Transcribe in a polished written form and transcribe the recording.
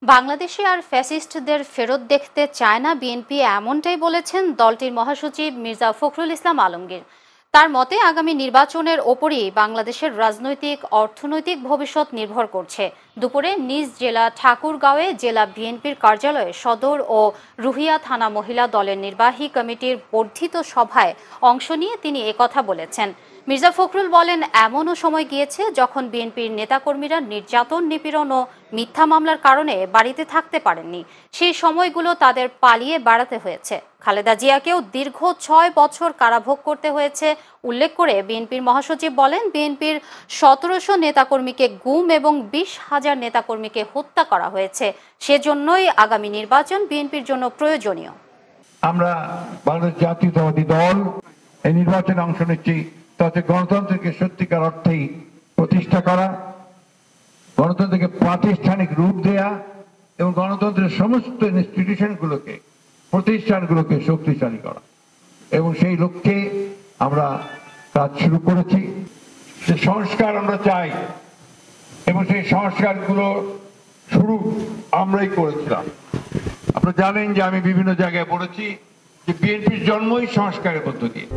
বাংলাদেশে আর ফ্যাসিস্টদের ফেরত দেখতে চায় না বিএনপি, এমনটাই বলেছেন দলটির মহাসচিব মির্জা ফখরুল ইসলাম আলমগীর। তার মতে আগামী নির্বাচনের ওপরই বাংলাদেশের রাজনৈতিক অর্থনৈতিক ভবিষ্যৎ নির্ভর করছে। দুপুরে নিজ জেলা ঠাকুরগাঁওয়ে জেলা বিএনপির কার্যালয়ে সদর ও রুহিয়া থানা মহিলা দলের নির্বাহী কমিটির বর্ধিত সভায় অংশ নিয়ে তিনি একথা বলেছেন। মির্জা ফখরুল বলেন, এমনও সময় গিয়েছে যখন বিএনপির নেতাকর্মীরা নির্যাতন, নিপীড়ন ও মিথ্যা মামলার কারণে বাড়িতে থাকতে পারেননি। সেই সময়গুলো তাদের পালিয়ে বেড়াতে হয়েছে। খালেদা জিয়াকেও দীর্ঘ ৬ বছর কারাভোগ করতে হয়েছে উল্লেখ করে বিএনপির মহাসচিব বলেন, বিএনপির ১৭০০ নেতাকর্মীকে গুম এবং ২০,০০০ নেতাকর্মীকে হত্যা করা হয়েছে। সেজন্যই আগামী নির্বাচন বিএনপির জন্য প্রয়োজনীয়। আমরা বাংলাদেশ জাতীয়তাবাদী দল এই নির্বাচনে অংশ নিচ্ছি তাতে গণতন্ত্রকে সত্যিকার অর্থেই প্রতিষ্ঠা করা, গণতন্ত্রকে প্রাতিষ্ঠানিক রূপ দেয়া এবং গণতন্ত্রের সমস্ত ইনস্টিটিউশনগুলোকে, প্রতিষ্ঠানগুলোকে শক্তিশালী করা, এবং সেই লক্ষ্যে আমরা কাজ শুরু করেছি। যে সংস্কার আমরা চাই এবং সেই সংস্কারগুলো শুরু আমরাই করেছিলাম। আপনারা জানেন যে আমি বিভিন্ন জায়গায় বলেছি যে বিএনপির জন্মই সংস্কারের মধ্য দিয়ে।